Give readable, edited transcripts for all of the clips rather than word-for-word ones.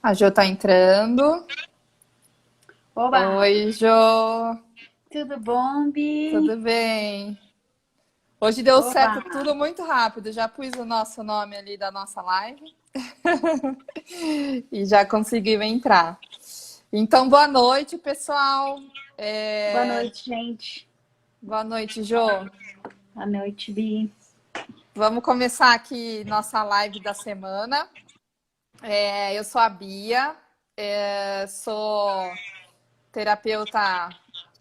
A Jo tá entrando. Oba, Oi, Jo. tudo bom, Bi? Tudo bem? Hoje deu Oba, certo tudo muito rápido. Já pus o nosso nome ali da nossa live e já conseguiu entrar. Então, boa noite, pessoal. boa noite, gente. Boa noite, Jo. Boa noite, Bi. Vamos começar aqui nossa live da semana. Eu sou a Bia, sou terapeuta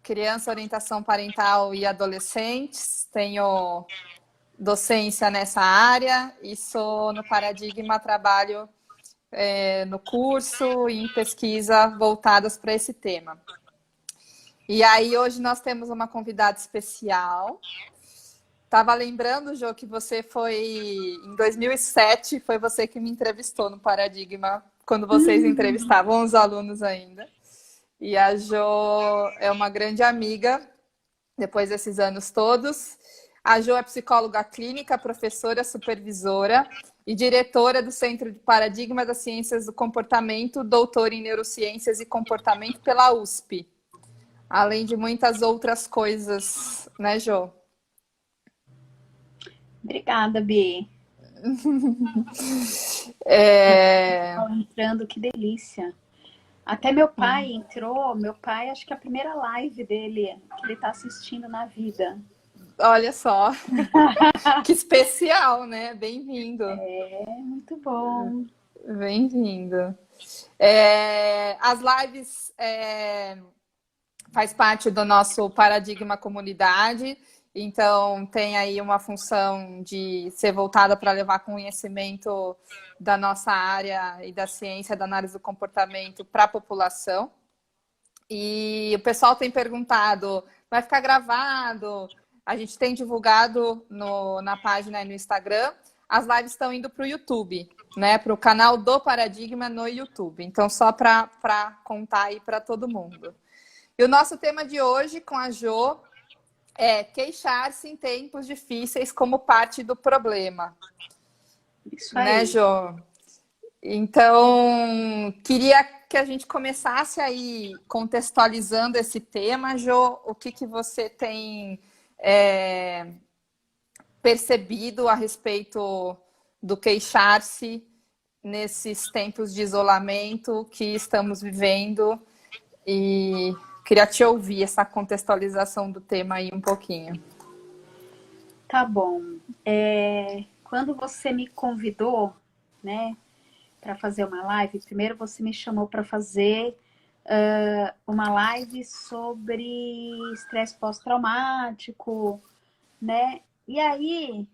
criança, orientação parental e adolescentes. Tenho docência nessa área e sou no Paradigma, trabalho no curso e em pesquisa voltadas para esse tema. E aí hoje nós temos uma convidada especial. Tava lembrando, Jô, que você foi em 2007, foi você que me entrevistou no Paradigma, quando vocês entrevistavam os alunos ainda. E a Jo é uma grande amiga, depois desses anos todos. A Jo é psicóloga clínica, professora, supervisora e diretora do Centro de Paradigma das Ciências do Comportamento, doutora em Neurociências e Comportamento pela USP. Além de muitas outras coisas, né, Jo? Obrigada, Bi. É... Tô entrando, que delícia. Até meu pai entrou, meu pai, acho que é a primeira live dele que ele tá assistindo na vida. Olha só, que especial, né? Bem-vindo, É muito bom. bem-vindo. As lives faz parte do nosso Paradigma Comunidade, então tem aí uma função de ser voltada para levar conhecimento da nossa área e da ciência da análise do comportamento para a população. E o pessoal tem perguntado, vai ficar gravado? A gente tem divulgado na página e no Instagram. As lives estão indo para o YouTube, né? Para o canal do Paradigma no YouTube. Então, só para contar aí para todo mundo. E o nosso tema de hoje com a Jo é queixar-se em tempos difíceis como parte do problema. Isso Né, aí. Jo? Então, queria que a gente começasse aí contextualizando esse tema, Jo. O que você tem percebido a respeito do queixar-se nesses tempos de isolamento que estamos vivendo? E queria te ouvir essa contextualização do tema aí um pouquinho. Tá bom. Quando você me convidou, né, para fazer uma live, primeiro você me chamou para fazer uma live sobre estresse pós-traumático, né? E aí,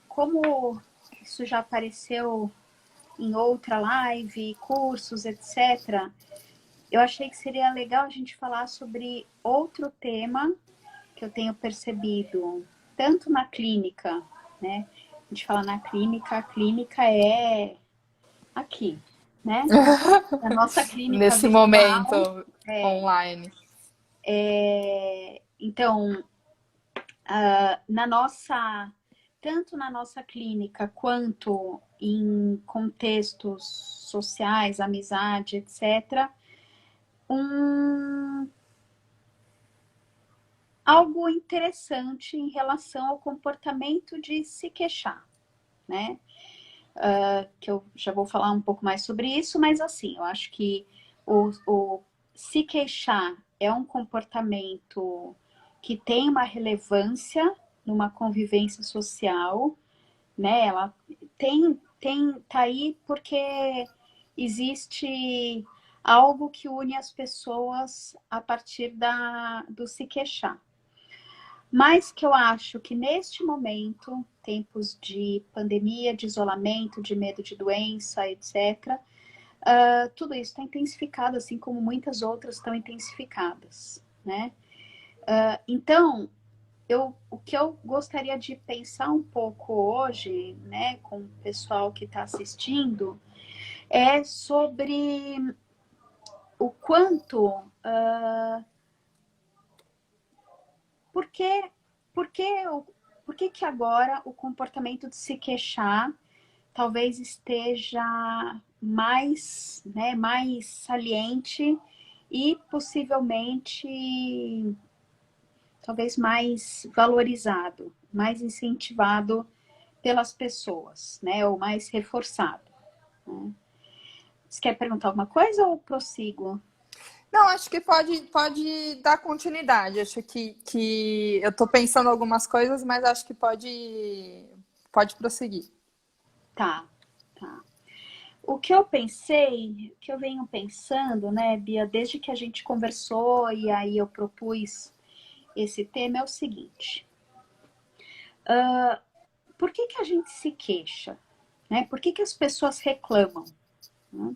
como isso já apareceu em outra live, cursos, etc., eu achei que seria legal a gente falar sobre outro tema que eu tenho percebido, tanto na clínica, né? A gente fala na clínica, a clínica é aqui, né? A nossa clínica Nesse virtual. momento online. Então, na nossa, tanto na nossa clínica quanto em contextos sociais, amizade, etc., um, algo interessante em relação ao comportamento de se queixar, né? Que eu já vou falar um pouco mais sobre isso, mas assim, eu acho que o se queixar é um comportamento que tem uma relevância numa convivência social, né? Ela tá aí porque existe algo que une as pessoas a partir do se queixar. Mas que eu acho que neste momento, tempos de pandemia, de isolamento, de medo de doença, etc., tudo isso está intensificado, assim como muitas outras estão intensificadas, né? Então, o que eu gostaria de pensar um pouco hoje, né, com o pessoal que está assistindo, é sobre o quanto... por que, por que, por que agora o comportamento de se queixar talvez esteja mais, né, mais saliente e possivelmente talvez mais valorizado, mais incentivado pelas pessoas, né, ou mais reforçado, né? Você quer perguntar alguma coisa ou prossigo? Não, acho que pode dar continuidade. Acho que eu estou pensando algumas coisas, mas acho que pode prosseguir. Tá. O que eu pensei, o que eu venho pensando, né, Bia, desde que a gente conversou e aí eu propus esse tema é o seguinte. Por que a gente se queixa? Né? Por que as pessoas reclamam? Né?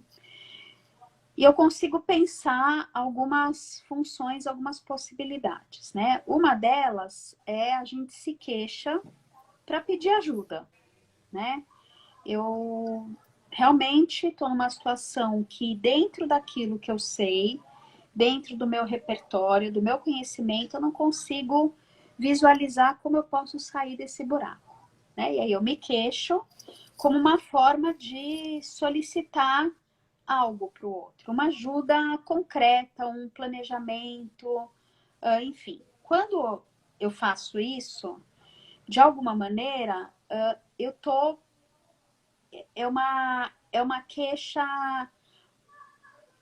E eu consigo pensar algumas funções, algumas possibilidades, né? Uma delas é a gente se queixa para pedir ajuda, né? Eu realmente estou numa situação que dentro daquilo que eu sei, dentro do meu repertório, do meu conhecimento, eu não consigo visualizar como eu posso sair desse buraco, né? E aí eu me queixo como uma forma de solicitar algo para o outro, uma ajuda concreta, um planejamento, enfim. Quando eu faço isso, de alguma maneira, eu tô é uma queixa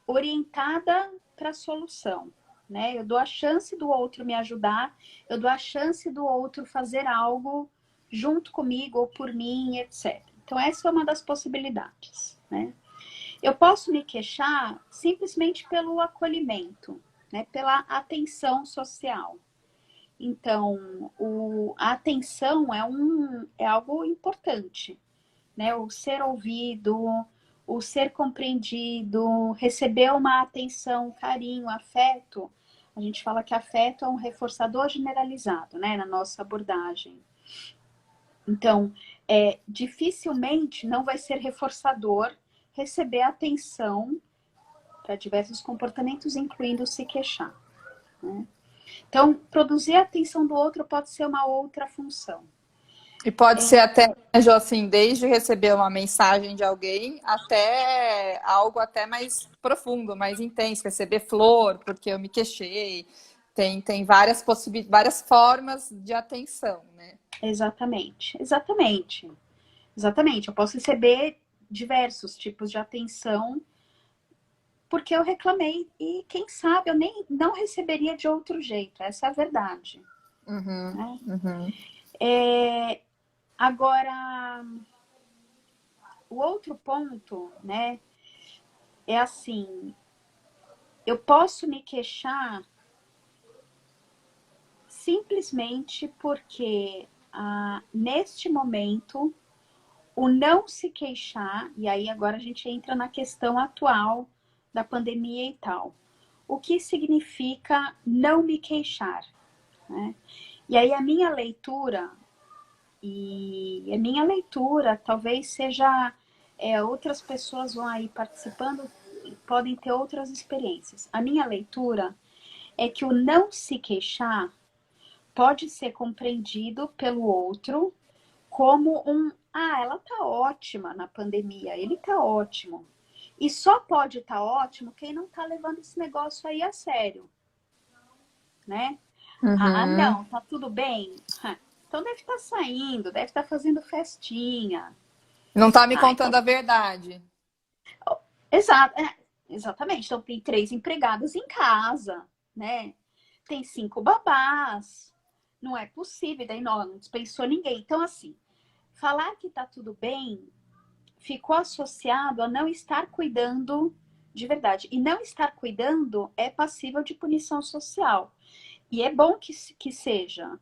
orientada para a solução, né? Eu dou a chance do outro me ajudar, eu dou a chance do outro fazer algo junto comigo ou por mim, etc. Então essa é uma das possibilidades, né? Eu posso me queixar simplesmente pelo acolhimento, né? Pela atenção social. Então, a atenção é algo importante, né? O ser ouvido, o ser compreendido, receber uma atenção, carinho, afeto. A gente fala que afeto é um reforçador generalizado, né? Na nossa abordagem. Então, dificilmente não vai ser reforçador receber atenção para diversos comportamentos, incluindo se queixar, né? Então, produzir a atenção do outro pode ser uma outra função. E pode ser até, Jo, assim, desde receber uma mensagem de alguém até algo até mais profundo, mais intenso, receber flor, porque eu me queixei. Tem várias formas de atenção, né? Exatamente. Eu posso receber diversos tipos de atenção porque eu reclamei e quem sabe eu nem não receberia de outro jeito. Essa é a verdade. Uhum, Né? uhum. Agora, o outro ponto, né, é assim, eu posso me queixar simplesmente porque neste momento o não se queixar, e aí agora a gente entra na questão atual da pandemia e tal. O que significa não me queixar? Né? E aí a minha leitura, talvez seja, outras pessoas vão aí participando, podem ter outras experiências. A minha leitura é que o não se queixar pode ser compreendido pelo outro como ela tá ótima na pandemia, ele tá ótimo. E só pode estar ótimo quem não tá levando esse negócio aí a sério, né? Uhum. Não, tá tudo bem? Então deve estar saindo, deve estar fazendo festinha. Não tá me Então, contando a verdade. exatamente. Então tem 3 empregados em casa, né? tem 5 babás, não é possível, daí não dispensou ninguém. Então, assim, falar que tá tudo bem ficou associado a não estar cuidando de verdade. E não estar cuidando é passível de punição social. E é bom que seja.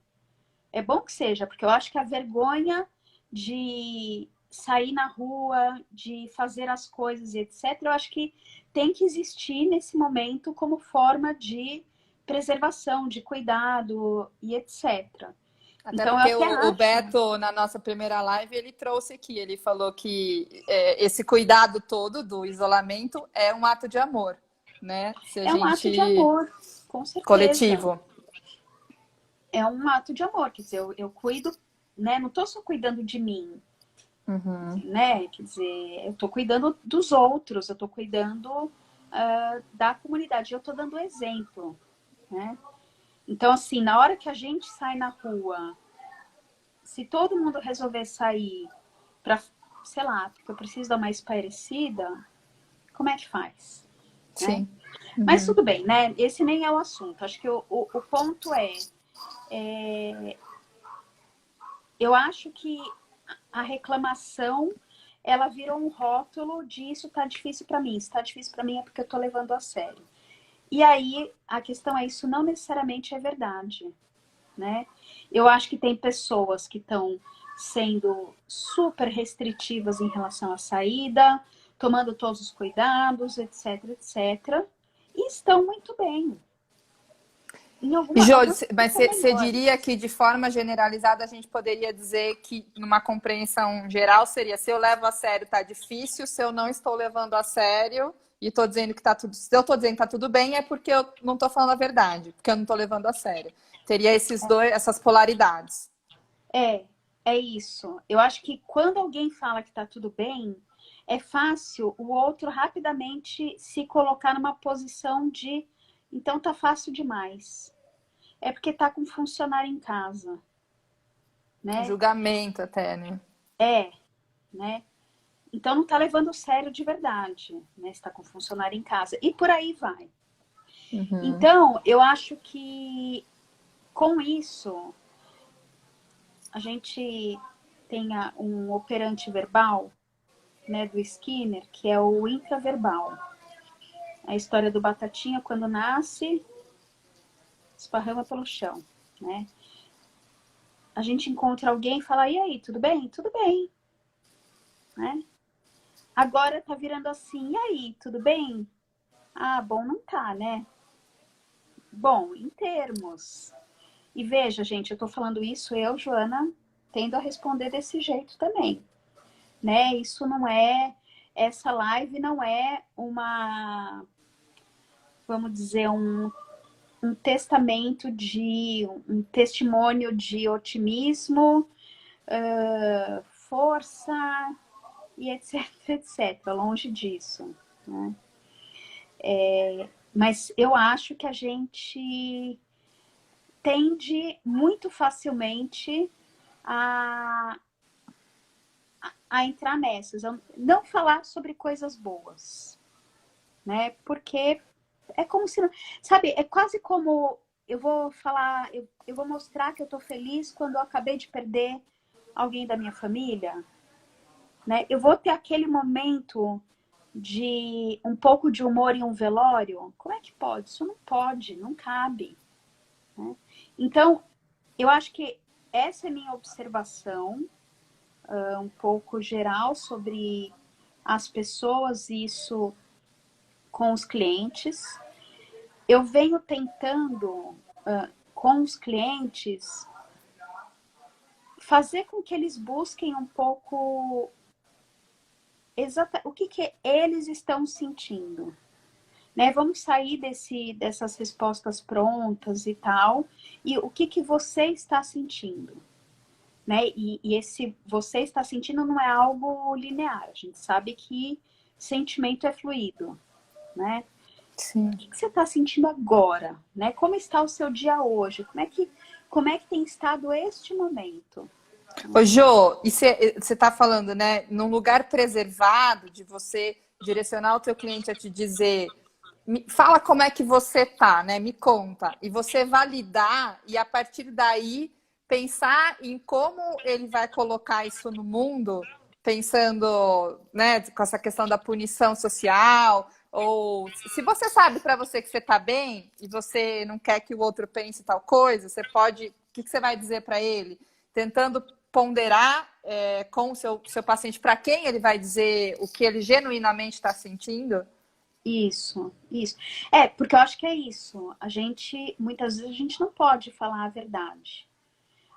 É bom que seja, porque eu acho que a vergonha de sair na rua, de fazer as coisas e etc., eu acho que tem que existir nesse momento como forma de preservação, de cuidado e etc. Até Então, eu porque até o acho. Beto, na nossa primeira live, ele trouxe aqui, ele falou que esse cuidado todo do isolamento é um ato de amor, né? Se a É um ato de gente... amor, com certeza. coletivo. É um ato de amor, quer dizer, eu cuido, né? Não estou só cuidando de mim, Uhum. né? Quer dizer, eu estou cuidando dos outros, eu estou cuidando da comunidade, eu estou dando exemplo, né? Então, assim, na hora que a gente sai na rua, se todo mundo resolver sair para, sei lá, porque eu preciso dar uma espairecida, como é que faz? Né? Sim. Mas Uhum. tudo bem, né? Esse nem é o assunto. Acho que o ponto eu acho que a reclamação ela virou um rótulo de isso tá difícil para mim. Se tá difícil para mim é porque eu tô levando a sério. E aí a questão é isso não necessariamente é verdade, né? Eu acho que tem pessoas que estão sendo super restritivas em relação à saída, tomando todos os cuidados, etc, etc, e estão muito bem. Em E, Jô, algumas mas estão você diria melhores. que, de forma generalizada, a gente poderia dizer que, numa compreensão geral, seria se eu levo a sério, tá difícil, se eu não estou levando a sério e estou dizendo que tá tudo... Se eu estou dizendo que tá tudo bem, é porque eu não estou falando a verdade, porque eu não estou levando a sério. Teria essas polaridades. É, é isso. Eu acho que quando alguém fala que tá tudo bem, é fácil o outro rapidamente se colocar numa posição de então tá fácil demais. É porque tá com funcionário em casa, né? Julgamento até, né? É, né? Então não tá levando sério de verdade, né? Está com funcionário em casa. E por aí vai. Uhum. Então, eu acho que com isso a gente tenha um operante verbal, né, do Skinner, que é o intraverbal. A história do Batatinha, quando nasce, esparrama pelo chão, né? A gente encontra alguém e fala, e aí, tudo bem? Tudo bem, né? Agora tá virando assim, e aí, tudo bem? Ah, bom, não tá, né? Bom, em termos. E veja, gente, eu tô falando isso, eu, Joana, tendo a responder desse jeito também, né? Isso não é, essa live não é uma, vamos dizer, um testamento um testemunho de otimismo, força e etc, etc. Longe disso, né? Mas eu acho que a gente tende muito facilmente a, a entrar nessas, a não falar sobre coisas boas, né? Porque é como se, sabe, é quase como eu vou falar, eu vou mostrar que eu tô feliz quando eu acabei de perder alguém da minha família, né? Eu vou ter aquele momento de um pouco de humor em um velório. Como é que pode? Isso não pode, não cabe, né? Então, eu acho que essa é a minha observação, um pouco geral sobre as pessoas, isso com os clientes. Eu venho tentando, com os clientes, fazer com que eles busquem um pouco o que eles estão sentindo. Né? Vamos sair dessas respostas prontas e tal, e o que você está sentindo. Né? E esse você está sentindo não é algo linear, a gente sabe que sentimento é fluido. Né? O Sim. que você está sentindo agora? Né? Como está o seu dia hoje? Como é que tem estado este momento? Ô, Jô, e você está falando, né, num lugar preservado, de você direcionar o teu cliente a te dizer fala como é que você tá, né? Me conta. E você validar e a partir daí pensar em como ele vai colocar isso no mundo, pensando, né, com essa questão da punição social, ou se você sabe para você que você tá bem e você não quer que o outro pense tal coisa, você pode, o que você vai dizer para ele? Tentando ponderar com o seu paciente para quem ele vai dizer o que ele genuinamente está sentindo. Isso, isso. Porque eu acho que é isso. A gente, muitas vezes, a gente não pode falar a verdade.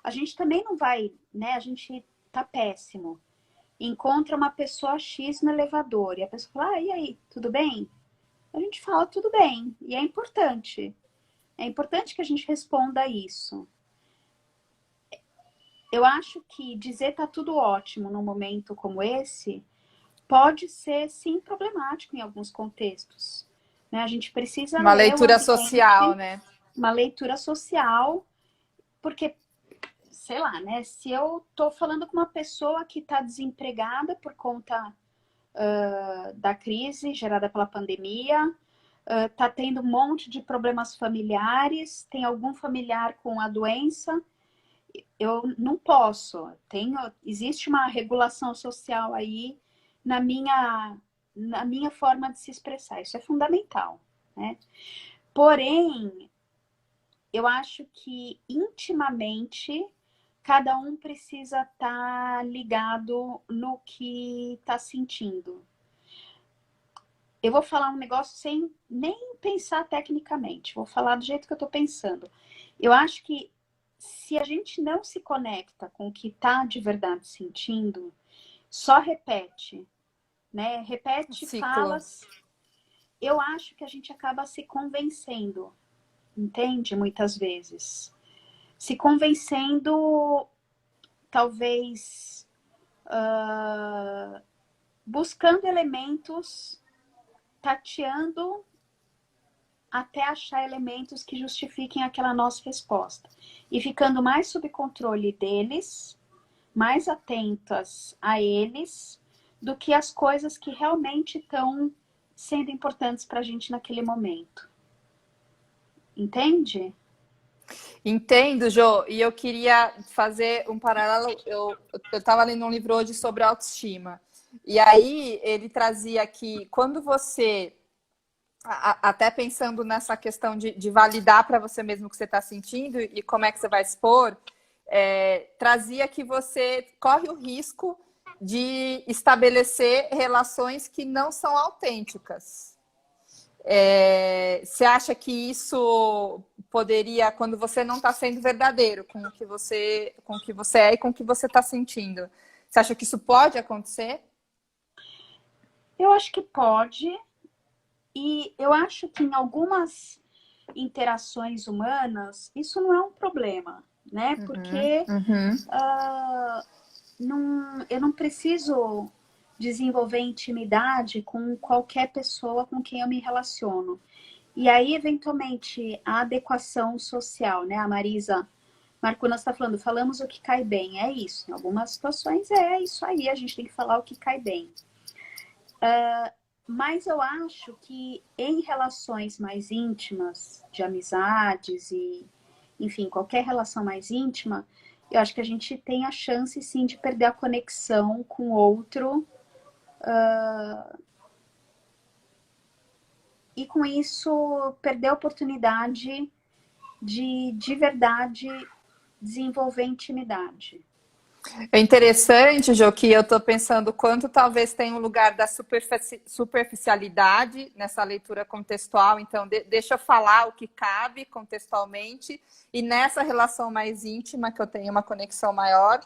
A gente também não vai, né? A gente tá péssimo. Encontra uma pessoa X no elevador e a pessoa fala, e aí, tudo bem? A gente fala, tudo bem. E é importante. É importante que a gente responda isso. Eu acho que dizer tá tudo ótimo num momento como esse pode ser, sim, problemático em alguns contextos. Né? A gente precisa Uma ler o leitura ambiente, social, né? uma leitura social, porque, sei lá, né? Se eu tô falando com uma pessoa que está desempregada por conta da crise gerada pela pandemia, tá tendo um monte de problemas familiares, tem algum familiar com a doença, eu não posso. Existe uma regulação social aí na minha forma de se expressar. Isso é fundamental, né? Porém, eu acho que intimamente cada um precisa estar ligado no que está sentindo. Eu vou falar um negócio sem nem pensar tecnicamente, vou falar do jeito que eu estou pensando. Eu acho que se a gente não se conecta com o que está de verdade sentindo, só repete, né? Repete Ciclo. falas. Eu acho que a gente acaba se convencendo, entende? Muitas vezes. Se convencendo, talvez, buscando elementos, tateando até achar elementos que justifiquem aquela nossa resposta. E ficando mais sob controle deles, mais atentas a eles, do que as coisas que realmente estão sendo importantes para a gente naquele momento. Entende? Entendo, Jô, e eu queria fazer um paralelo. Eu estava lendo um livro hoje sobre autoestima, e aí ele trazia que quando você, até pensando nessa questão de validar para você mesmo o que você está sentindo e como é que você vai expor, trazia que você corre o risco de estabelecer relações que não são autênticas. Você acha que isso poderia, quando você não está sendo verdadeiro com o que você é e com o que você está sentindo, você acha que isso pode acontecer? Eu acho que pode, e eu acho que em algumas interações humanas isso não é um problema, né? Porque eu não preciso desenvolver intimidade com qualquer pessoa com quem eu me relaciono. E aí, eventualmente, a adequação social, né? A Marisa Marcunas está falando, falamos o que cai bem. É isso. Em algumas situações é isso aí, a gente tem que falar o que cai bem. Mas eu acho que em relações mais íntimas, de amizades e, enfim, qualquer relação mais íntima, eu acho que a gente tem a chance, sim, de perder a conexão com o outro. E com isso, perder a oportunidade de verdade, desenvolver intimidade. É interessante, Jô, que eu estou pensando quanto talvez tenha um lugar da superficialidade nessa leitura contextual. Então, deixa eu falar o que cabe contextualmente. E nessa relação mais íntima, que eu tenho uma conexão maior,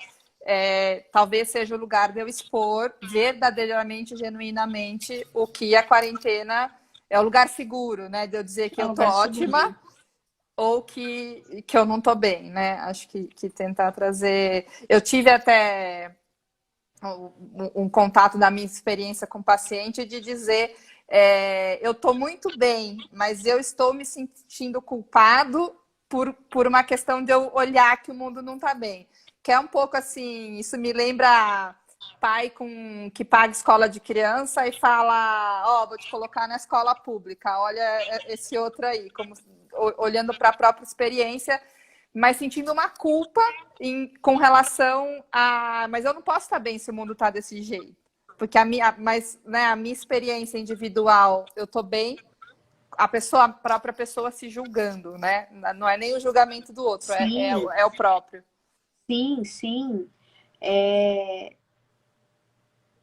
talvez seja o lugar de eu expor verdadeiramente, genuinamente, o que a quarentena é o lugar seguro, né? De eu dizer que eu tô ótima ou que eu não tô bem, né? Acho que tentar trazer... Eu tive até um contato da minha experiência com o paciente de dizer eu tô muito bem, mas eu estou me sentindo culpado por uma questão de eu olhar que o mundo não tá bem. Que é um pouco assim, isso me lembra pai que paga escola de criança e fala, ó, vou te colocar na escola pública, olha esse outro aí, como olhando para a própria experiência, mas sentindo uma culpa com relação a, mas eu não posso estar bem se o mundo está desse jeito, porque mas, né, a minha experiência individual, eu estou bem, a própria pessoa se julgando, né? Não é nem o julgamento do outro, Sim, é o próprio. sim, sim. É,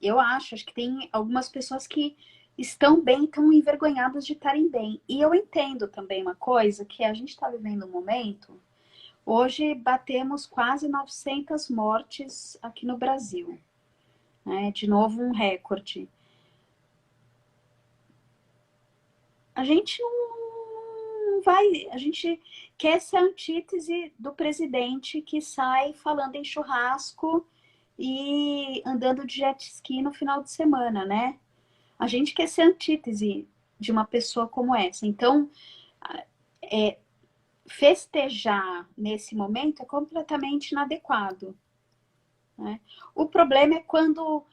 eu acho que tem algumas pessoas que estão bem, estão envergonhadas de estarem bem. E eu entendo também uma coisa, que a gente está vivendo um momento. Hoje batemos quase 900 mortes aqui no Brasil, né? De novo um recorde. A gente não vai, a gente quer ser a antítese do presidente que sai falando em churrasco e andando de jet ski no final de semana, né? A gente quer ser a antítese de uma pessoa como essa. Então, festejar nesse momento é completamente inadequado, né? O problema é quando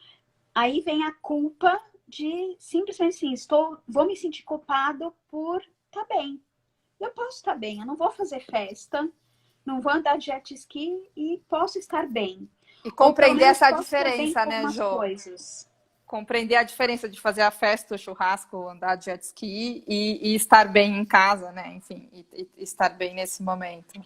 aí vem a culpa de simplesmente assim, vou me sentir culpado por estar bem. Eu posso estar bem, eu não vou fazer festa, não vou andar de jet ski e posso estar bem. E Ou pelo compreender menos essa posso estar bem diferença, com né, algumas Jo? coisas. Compreender a diferença de fazer a festa, o churrasco, andar de jet ski e estar bem em casa, né? Enfim, e estar bem nesse momento.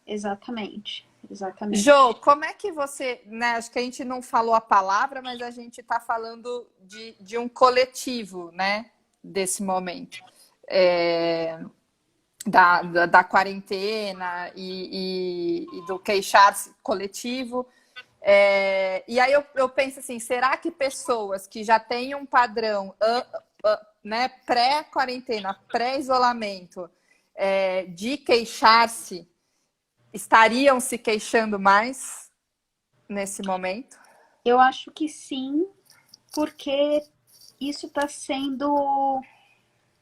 Exatamente, exatamente. Jo, como é que você, né? Acho que a gente não falou a palavra, mas a gente está falando de um coletivo, né? Desse momento. É, da quarentena e do queixar-se coletivo. E aí eu penso assim, será que pessoas que já têm um padrão né, pré-quarentena, pré-isolamento, de queixar-se, estariam se queixando mais nesse momento? Eu acho que sim, porque isso está sendo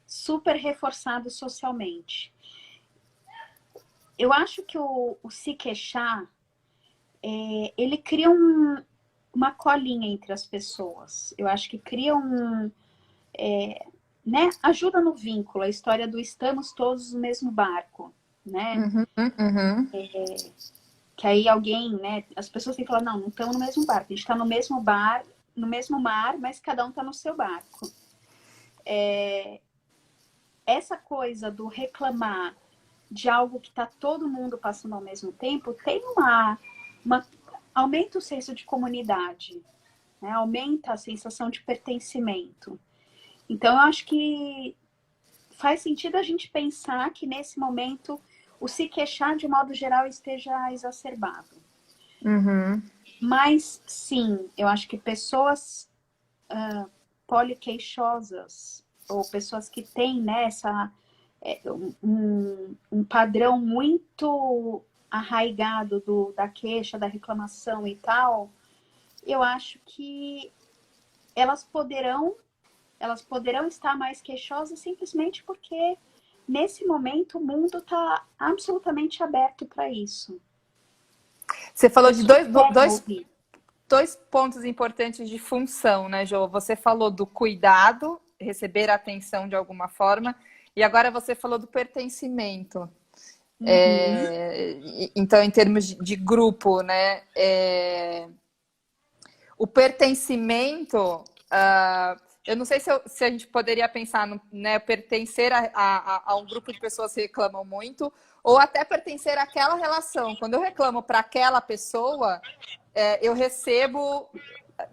super reforçado socialmente. Eu acho que o se queixar, ele cria uma colinha entre as pessoas. Eu acho que cria né, ajuda no vínculo, a história do estamos todos no mesmo barco, né? Uhum, uhum. Que aí alguém, né, as pessoas têm que falar, não estamos no mesmo barco, a gente está no mesmo bar, no mesmo mar, mas cada um está no seu barco. Essa coisa do reclamar de algo que está todo mundo passando ao mesmo tempo, tem uma aumenta o senso de comunidade, né? Aumenta a sensação de pertencimento. Então, eu acho que faz sentido a gente pensar que nesse momento o se queixar de modo geral esteja exacerbado. Uhum. Mas sim, eu acho que pessoas poliqueixosas ou pessoas que têm, né, um padrão muito arraigado da queixa, da reclamação e tal, eu acho que elas poderão estar mais queixosas simplesmente porque nesse momento o mundo está absolutamente aberto para isso. Você falou de Pessoas querem ouvir. dois pontos importantes de função, né, Jo? Você falou do cuidado, receber atenção de alguma forma, e agora você falou do pertencimento. Uhum. Então, em termos de grupo, né? O pertencimento, eu não sei se a gente poderia pensar no, né, pertencer a um grupo de pessoas que reclamam muito, ou até pertencer àquela relação. Quando eu reclamo para aquela pessoa, eu recebo,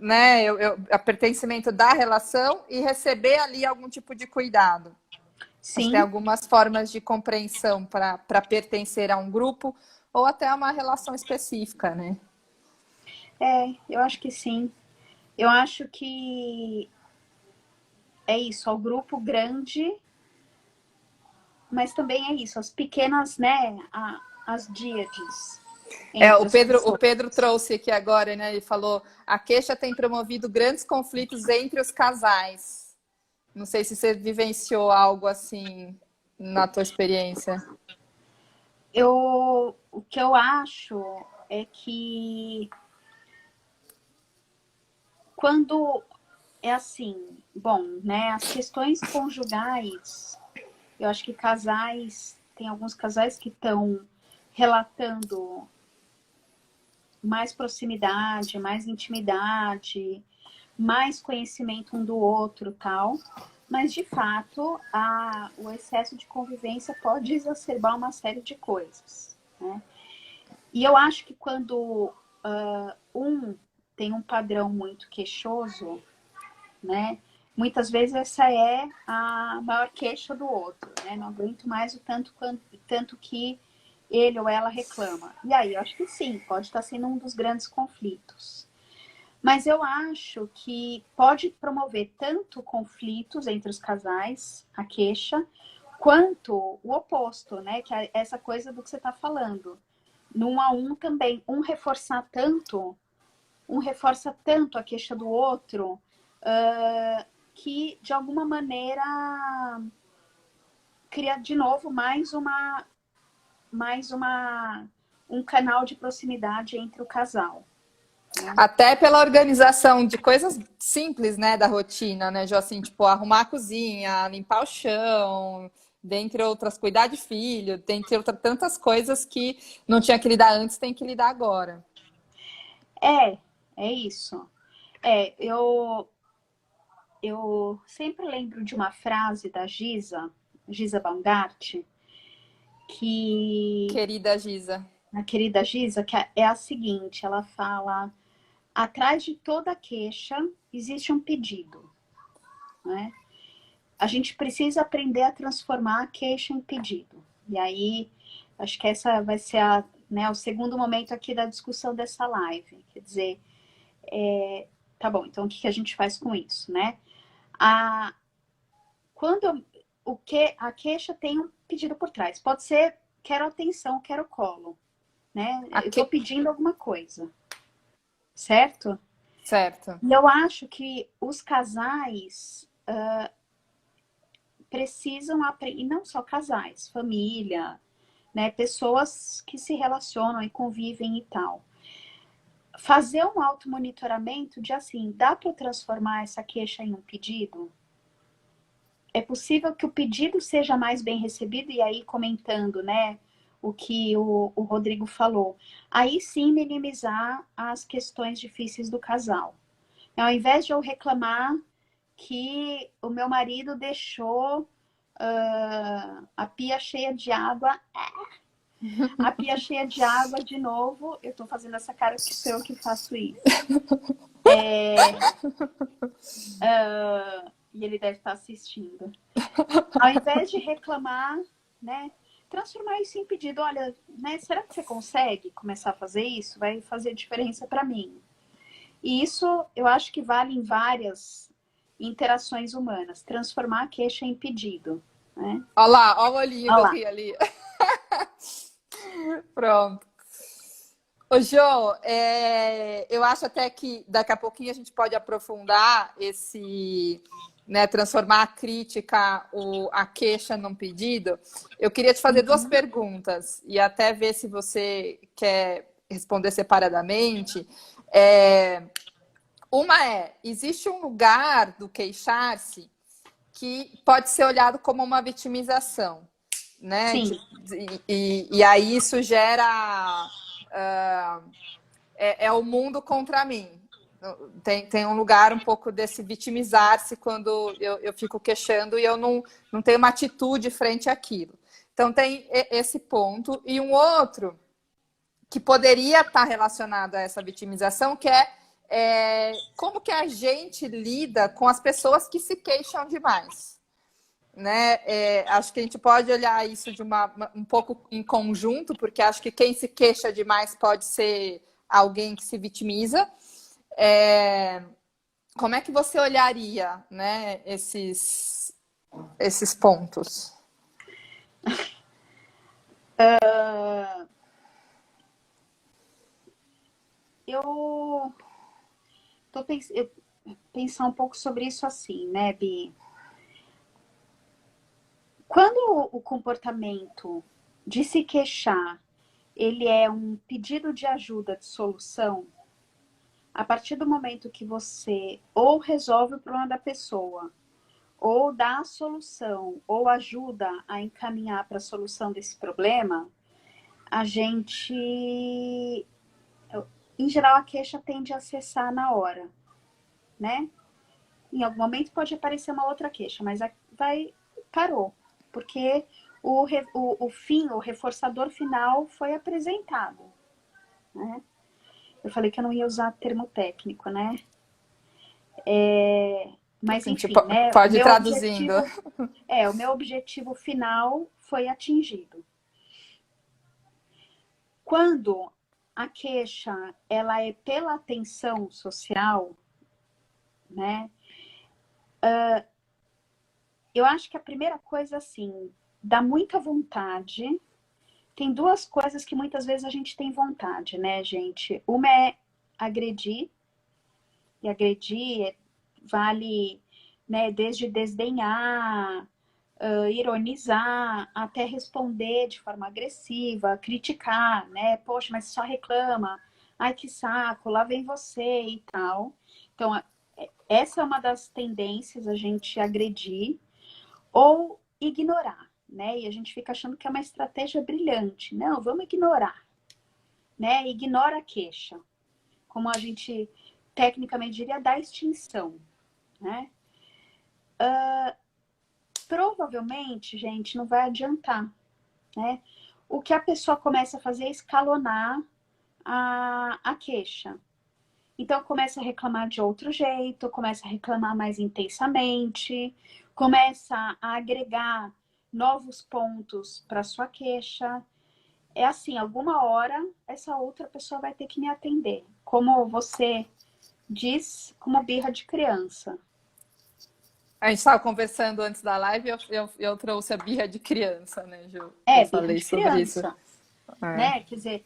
né, a pertencimento da relação e receber ali algum tipo de cuidado. Acho que tem Sim, algumas formas de compreensão para pertencer a um grupo ou até a uma relação específica, né? eu acho que sim. Eu acho que é isso, ao grupo grande, mas também é isso, as pequenas, né, as díades entre as O pessoas. Pedro trouxe aqui agora, né? Ele falou: a queixa tem promovido grandes conflitos entre os casais. Não sei se você vivenciou algo assim na tua experiência. O que eu acho é que quando é assim, bom, né? As questões conjugais, eu acho que tem alguns casais que estão relatando mais proximidade, mais intimidade, mais conhecimento um do outro, tal. Mas, de fato, o excesso de convivência pode exacerbar uma série de coisas, né? E eu acho que quando um tem um padrão muito queixoso, né? Muitas vezes essa é a maior queixa do outro, né? Não aguento mais o tanto que ele ou ela reclama. E aí, eu acho que sim, pode estar sendo um dos grandes conflitos. Mas eu acho que pode promover tanto conflitos entre os casais, a queixa, quanto o oposto, né? Que é essa coisa do que você está falando. No 1 a 1 também, um reforça tanto a queixa do outro, que de alguma maneira cria de novo um canal de proximidade entre o casal. Até pela organização de coisas simples, né, da rotina, né, Jo, assim, tipo, arrumar a cozinha, limpar o chão, dentre outras, cuidar de filho, dentre outras tantas coisas que não tinha que lidar antes, tem que lidar agora. É isso. Eu sempre lembro de uma frase da Giza Baumgart, que Querida Giza. a querida Giza, que é a seguinte, ela fala: atrás de toda queixa existe um pedido, né? A gente precisa aprender a transformar a queixa em pedido. E aí, acho que essa vai ser o segundo momento aqui da discussão dessa live. Quer dizer, tá bom, então o que a gente faz com isso, né? Quando a queixa tem um pedido por trás. Pode ser, quero atenção, quero colo, né? Eu tô pedindo alguma coisa, certo? Certo. E eu acho que os casais precisam aprender, e não só casais, família, né? Pessoas que se relacionam e convivem e tal. Fazer um automonitoramento de assim, dá para transformar essa queixa em um pedido? É possível que o pedido seja mais bem recebido, e aí comentando, né, o que o Rodrigo falou. Aí sim minimizar as questões difíceis do casal. Ao invés de eu reclamar que o meu marido deixou a pia cheia de água, a pia cheia de água de novo, eu tô fazendo essa cara que sou eu que faço isso. E ele deve estar assistindo. Ao invés de reclamar, né, transformar isso em pedido. Olha, né, será que você consegue começar a fazer isso? Vai fazer diferença para mim. E isso eu acho que vale em várias interações humanas. Transformar a queixa em pedido. Né? Olha lá, olha o olhinho Olha do lá. Rio ali. Pronto. Ô, Jô, eu acho até que daqui a pouquinho a gente pode aprofundar esse, né, transformar a crítica, a queixa num pedido. Eu queria te fazer duas perguntas e até ver se você quer responder separadamente. Uma existe um lugar do queixar-se que pode ser olhado como uma vitimização, né? Sim. E aí isso gera o mundo contra mim. Tem um lugar um pouco desse vitimizar-se quando eu fico queixando e eu não tenho uma atitude frente àquilo. Então tem esse ponto. E um outro que poderia estar relacionado a essa vitimização, que é como que a gente lida com as pessoas que se queixam demais. Né? Acho que a gente pode olhar isso de um pouco em conjunto, porque acho que quem se queixa demais pode ser alguém que se vitimiza. Como é que você olharia, né, esses pontos? Eu tô pensar um pouco sobre isso assim, né, Bi? Quando o comportamento de se queixar, ele é um pedido de ajuda, de solução, A partir do momento que você ou resolve o problema da pessoa, ou dá a solução, ou ajuda a encaminhar para a solução desse problema, a gente, em geral, a queixa tende a cessar na hora, né? Em algum momento pode aparecer uma outra queixa, mas parou, porque o fim, o reforçador final foi apresentado, né? Eu falei que eu não ia usar termo técnico, né? Mas A gente enfim, né? pode ir traduzindo. O meu objetivo final foi atingido. Quando a queixa ela é pela atenção social, né? Eu acho que a primeira coisa, assim, dá muita vontade. Tem duas coisas que muitas vezes a gente tem vontade, né, gente? Uma é agredir, e agredir vale, né, desde desdenhar, ironizar, até responder de forma agressiva, criticar, né? Poxa, mas só reclama, ai que saco, lá vem você e tal. Então, essa é uma das tendências, a gente agredir ou ignorar, né? E a gente fica achando que é uma estratégia brilhante. Não, vamos ignorar, né? Ignora a queixa. Como a gente tecnicamente diria, da extinção, né? Provavelmente, gente, não vai adiantar, né? O que a pessoa começa a fazer é escalonar a queixa. Então, começa a reclamar de outro jeito, começa a reclamar mais intensamente, começa a agregar novos pontos para sua queixa. É assim, alguma hora essa outra pessoa vai ter que me atender. Como você diz, como birra de criança. A gente estava conversando antes da live e eu trouxe a birra de criança, né, Ju? Eu Birra falei de sobre isso. criança, É. né? Quer dizer,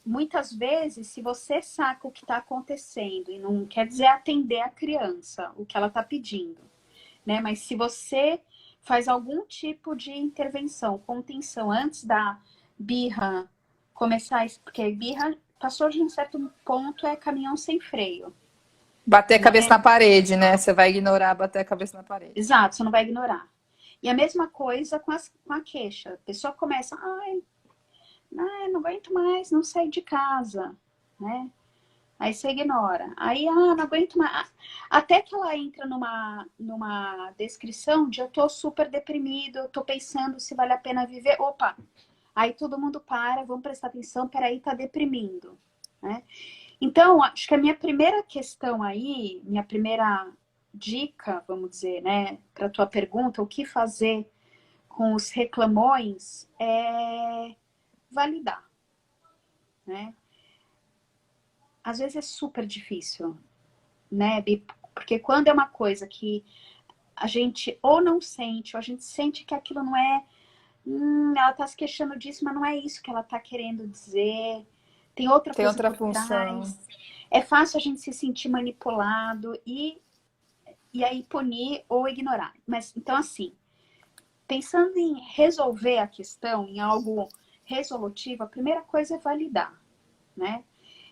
muitas vezes, se você saca o que está acontecendo, e não quer dizer atender a criança, o que ela está pedindo, né? Mas se você faz algum tipo de intervenção, contenção, antes da birra começar, porque birra passou de um certo ponto, é caminhão sem freio, Bater a cabeça né? na parede, né? Você vai ignorar bater a cabeça na parede. Exato, você não vai ignorar. E a mesma coisa com a queixa. A pessoa começa, ai, não aguento mais, não sair de casa, né? Aí você ignora. Aí, não aguento mais. Até que ela entra numa descrição de eu tô super deprimido, eu tô pensando se vale a pena viver. Opa! Aí todo mundo para, vamos prestar atenção, peraí, tá deprimindo, né? Então, acho que a minha primeira questão aí, minha primeira dica, vamos dizer, né, para tua pergunta, o que fazer com os reclamões é validar, né? Às vezes é super difícil, né, Bi? Porque quando é uma coisa que a gente ou não sente, ou a gente sente que aquilo não é, ela tá se queixando disso, mas não é isso que ela tá querendo dizer, tem outra Tem coisa outra por função. trás. É fácil a gente se sentir manipulado e aí punir ou ignorar. Mas então, assim, pensando em resolver a questão, em algo resolutivo, a primeira coisa é validar, né?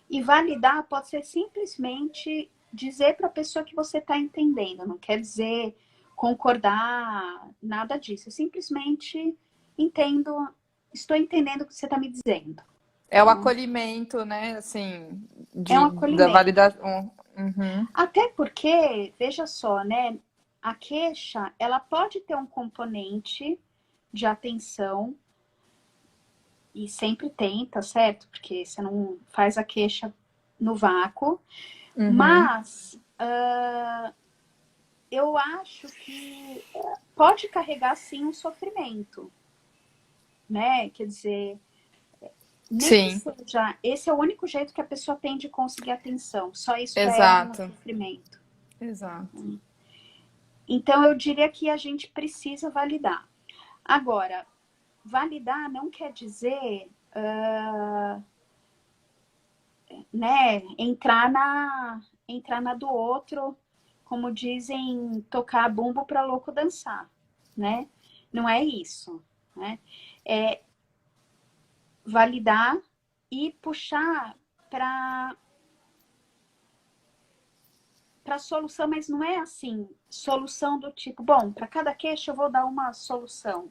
E validar pode ser simplesmente dizer para a pessoa que você está entendendo, não quer dizer concordar, nada disso. Eu simplesmente estou entendendo o que você está me dizendo. É o Né? acolhimento, né? Assim, É um da acolhimento. validação. Uhum. Até porque, veja só, né? A queixa, ela pode ter um componente de atenção, e sempre tem, tá certo? Porque você não faz a queixa no vácuo, Uhum. mas eu acho que pode carregar sim um sofrimento, né? Quer dizer, nem que Sim, seja, esse é o único jeito que a pessoa tem de conseguir atenção, só isso para ela é um exato. sofrimento. Exato. Então eu diria que a gente precisa validar. Agora, validar não quer dizer, né, entrar na do outro, como dizem, tocar bumbo para louco dançar, né? Não é isso, né? É validar e puxar para para solução, mas não é assim, solução do tipo, bom, para cada queixa eu vou dar uma solução.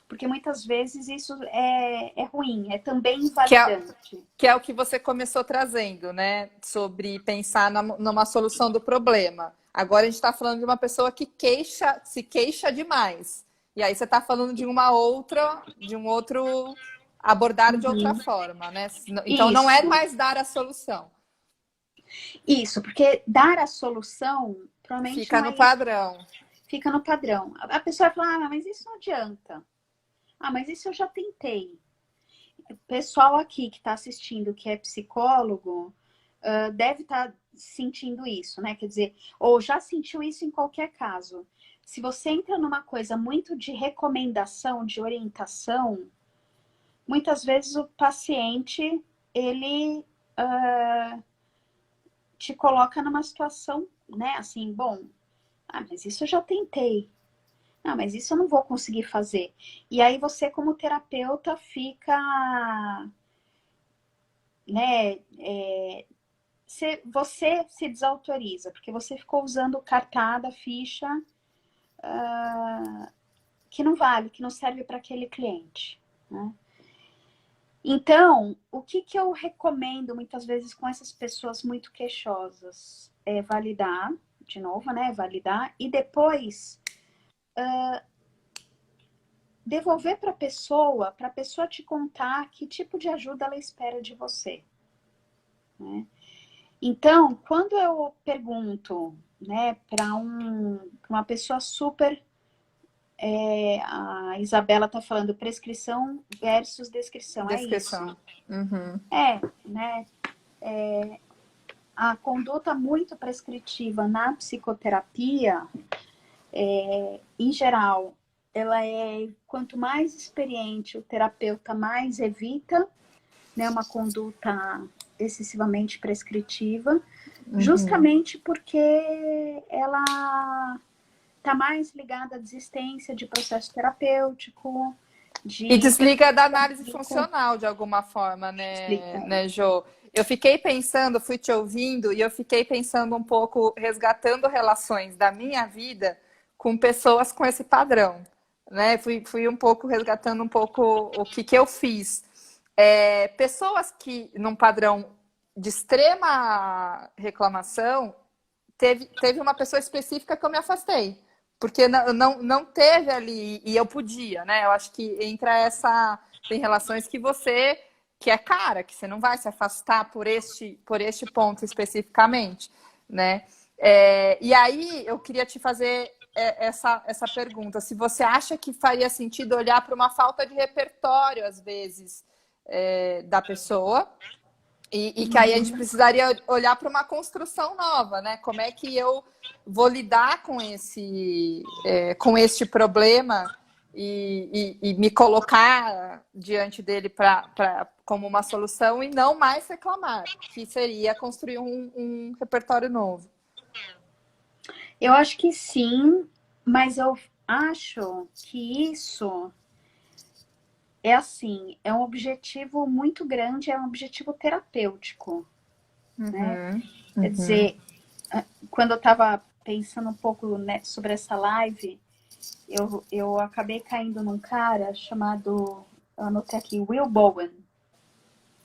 Porque muitas vezes isso é ruim, é também invalidante. Que é o que você começou trazendo, né? Sobre pensar numa solução do problema. Agora a gente está falando de uma pessoa que se queixa demais. E aí você está falando de um outro abordar de outra forma, né? Então não é Isso. mais dar a solução. Isso, porque dar a solução provavelmente Fica não é no isso. padrão. Fica no padrão. A pessoa vai falar, ah, mas isso não adianta. Ah, mas isso eu já tentei. O pessoal aqui que está assistindo, que é psicólogo, deve estar sentindo isso, né? Quer dizer, ou já sentiu isso em qualquer caso. Se você entra numa coisa muito de recomendação, de orientação, muitas vezes o paciente, ele te coloca numa situação, né? Assim, bom, ah, mas isso eu já tentei. Não, mas isso eu não vou conseguir fazer. E aí você, como terapeuta, fica, né? Você se desautoriza, porque você ficou usando cartada, ficha, que não vale, que não serve para aquele cliente, né? Então, o que eu recomendo muitas vezes com essas pessoas muito queixosas? É validar, de novo, né? Validar, e depois devolver para a pessoa te contar que tipo de ajuda ela espera de você, né? Então, quando eu pergunto, né, para uma pessoa super, a Isabela está falando prescrição versus descrição, é Descrição. isso. Uhum. Né? A conduta muito prescritiva na psicoterapia, em geral, ela quanto mais experiente o terapeuta, mais evita, né, uma conduta excessivamente prescritiva, justamente porque ela está mais ligada à desistência de processo terapêutico, E de... desliga da análise funcional de alguma forma, né, Jo? Eu fiquei pensando, fui te ouvindo, e eu fiquei pensando um pouco, resgatando relações da minha vida com pessoas com esse padrão, né? Fui um pouco resgatando um pouco o que eu fiz. Pessoas que, num padrão de extrema reclamação, teve uma pessoa específica que eu me afastei. Porque não teve ali, e eu podia, né? Eu acho que entra tem relações que é cara, que você não vai se afastar por este ponto especificamente, né? E aí eu queria te fazer essa pergunta, se você acha que faria sentido olhar para uma falta de repertório, às vezes, da pessoa, e que aí a gente precisaria olhar para uma construção nova, né? Como é que eu vou lidar com este problema e me colocar diante dele como uma solução e não mais reclamar, que seria construir um repertório novo. Eu acho que sim, mas eu acho que isso é assim, é um objetivo muito grande, é um objetivo terapêutico, né? Quer dizer, quando eu estava pensando um pouco, né, sobre essa live, eu acabei caindo num cara chamado, eu anotei aqui, Will Bowen.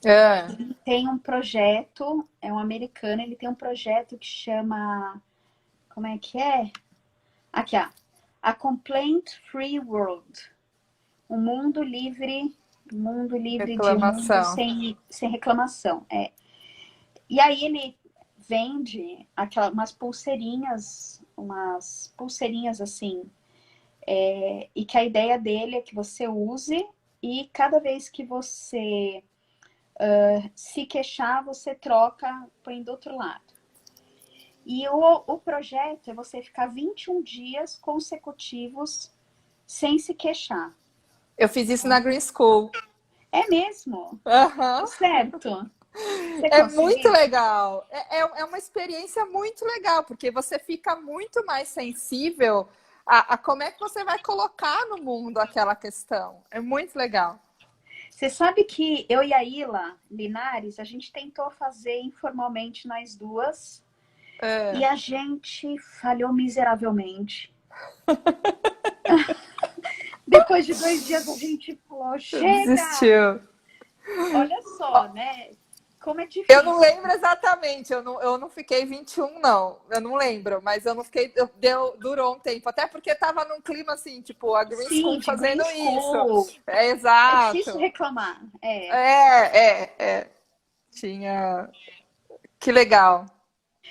Ele tem um projeto, é um americano, ele tem um projeto que chama, como é que é? Aqui, ó, A Complaint Free World. Um mundo livre Reclamação. sem reclamação. E aí ele vende umas pulseirinhas assim, e que a ideia dele é que você use e cada vez que você se queixar, você troca, põe do outro lado. E o projeto é você ficar 21 dias consecutivos sem se queixar. Eu fiz isso na Green School. É mesmo? Uhum. Certo. Você É conseguiu? muito legal. É uma experiência muito legal, porque você fica muito mais sensível a como é que você vai colocar no mundo aquela questão. É muito legal. Você sabe que eu e a Ila Linares, a gente tentou fazer informalmente nós duas, E a gente falhou miseravelmente. Depois de 2 dias a gente falou, chega! Desistiu. Olha só, né? Como é Eu não difícil. lembro exatamente, eu não fiquei 21, não. Eu não lembro, mas eu não fiquei. Durou um tempo. Até porque tava num clima assim, tipo, a Green Sim, School de green fazendo school. isso. É É difícil exato. reclamar. Tinha. Que legal.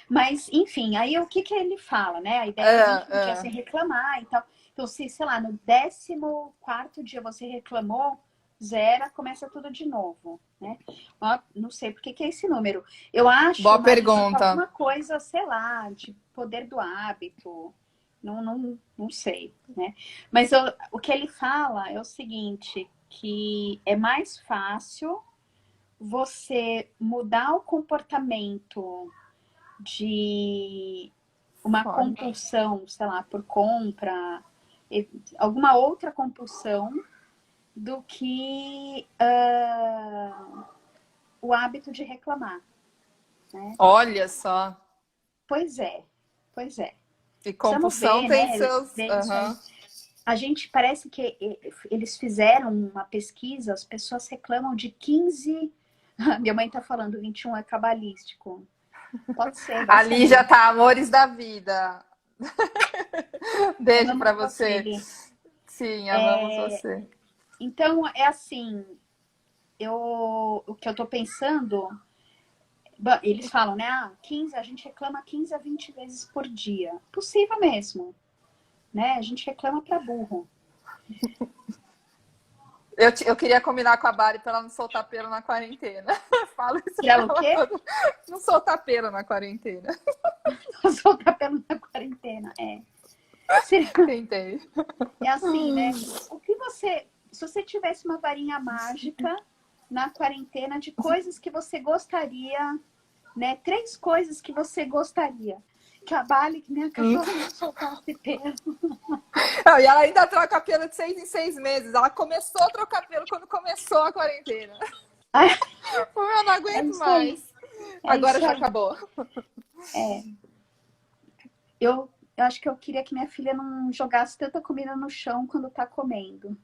Mas, enfim, aí o que que ele fala, né? A ideia é que a gente podia É. sem reclamar e tal. Então, se, sei lá, no 14º dia você reclamou, zera, começa tudo de novo, né? Ó, não sei por que que é esse número. Eu acho, Boa Marisa, que pergunta. alguma coisa, sei lá, de poder do hábito. Não sei, né? Mas o que ele fala é o seguinte, que é mais fácil você mudar o comportamento de uma Fone. compulsão, sei lá, por compra, alguma outra compulsão, do que o hábito de reclamar, né? Olha só. Pois é, pois é. E Precisamos compulsão ver, tem né? seus. Ver isso aí. Aham. A gente parece que eles fizeram uma pesquisa, as pessoas reclamam de 15. Minha mãe tá falando, 21 é cabalístico. Pode ser, vai Ali já saber. tá Amores da Vida. Beijo Amamos pra você. você. Sim, amamos você. Então, é assim, o que eu tô pensando, bom, eles falam, né? 15, a gente reclama 15 a 20 vezes por dia. Possível mesmo, né? A gente reclama para burro. Eu queria combinar com a Bari pra ela não soltar pelo na quarentena. Falo isso Tirar pra o ela quê? toda. Não soltar pelo na quarentena. Soltar pelo na quarentena. Tentei. É assim, né? O que você. Se você tivesse uma varinha mágica na quarentena de coisas que você gostaria, né? 3 coisas que você gostaria. Que a Bali, que minha cachorra não soltasse pelo. Não, e ela ainda troca pelo de 6 em 6 meses. Ela começou a trocar pelo quando começou a quarentena. Eu não É aguento isso aí. mais. É Agora isso já aí. acabou. Eu acho que eu queria que minha filha não jogasse tanta comida no chão quando tá comendo.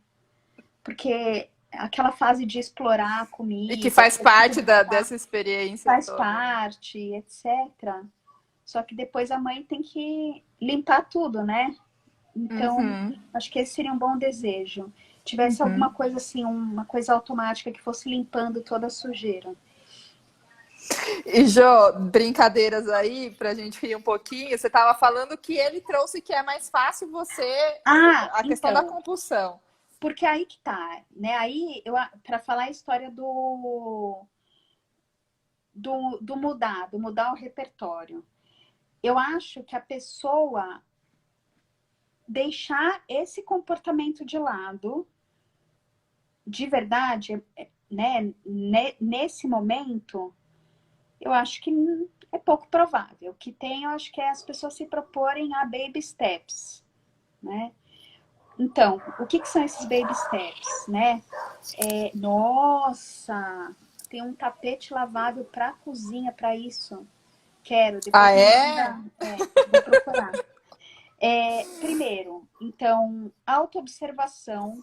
Porque aquela fase de explorar a E que comida, faz parte experimentar, dessa experiência faz toda, né? parte, etc. Só que depois a mãe tem que limpar tudo, né? Então, Uhum. acho que esse seria um bom desejo. Tivesse alguma coisa assim, uma coisa automática que fosse limpando toda a sujeira. E, Jô, brincadeiras aí, pra gente rir um pouquinho. Você tava falando que ele trouxe que é mais fácil você. Ah, A questão da então, compulsão. porque aí que tá, né? Aí, para falar a história do mudar o repertório. Eu acho que a pessoa deixar esse comportamento de lado, de verdade, né, nesse momento, eu acho que é pouco provável. O que tem, eu acho que é as pessoas se proporem a baby steps, né? Então, o que são esses baby steps, né? Nossa, tem um tapete lavável para cozinha para isso. Quero, Ah, depois me é? manda, vou procurar. Primeiro, então, autoobservação,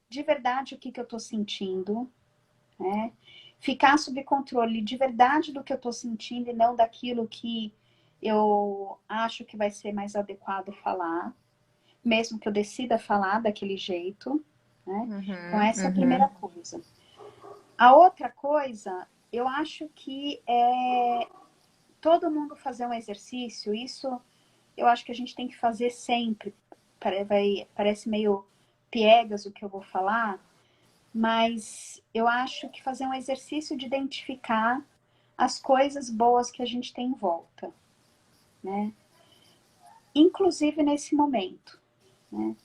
de verdade o que eu estou sentindo, né? Ficar sob controle de verdade do que eu estou sentindo e não daquilo que eu acho que vai ser mais adequado falar, mesmo que eu decida falar daquele jeito, né? Então, Uhum, essa é a uhum. primeira coisa. A outra coisa, eu acho que é todo mundo fazer um exercício, isso eu acho que a gente tem que fazer sempre. Parece meio piegas o que eu vou falar, mas eu acho que fazer um exercício de identificar as coisas boas que a gente tem em volta, né? Inclusive nesse momento, né?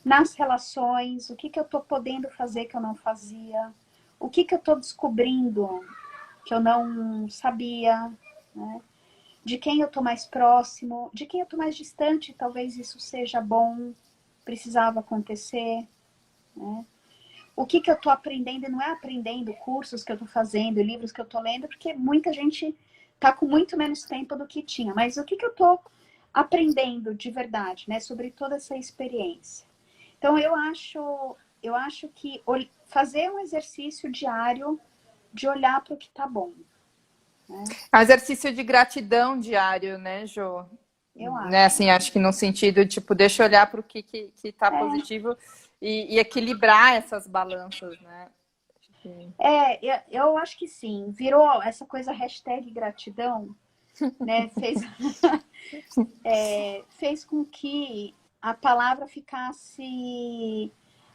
Nas relações, o que eu estou podendo fazer que eu não fazia, o que eu estou descobrindo que eu não sabia, né? De quem eu estou mais próximo, de quem eu estou mais distante, talvez isso seja bom, precisava acontecer, né? O que eu estou aprendendo, e não é aprendendo cursos que eu estou fazendo, livros que eu estou lendo, porque muita gente tá com muito menos tempo do que tinha. Mas o que eu tô aprendendo de verdade, né, sobre toda essa experiência? Então, eu acho que fazer um exercício diário de olhar para o que está bom, né? É um exercício de gratidão diário, né, Jô? Eu Né, acho. assim, acho que no sentido, tipo, deixa eu olhar para o que tá positivo e equilibrar essas balanças, né? Eu acho que sim. Virou essa coisa hashtag gratidão, né? Fez com que a palavra ficasse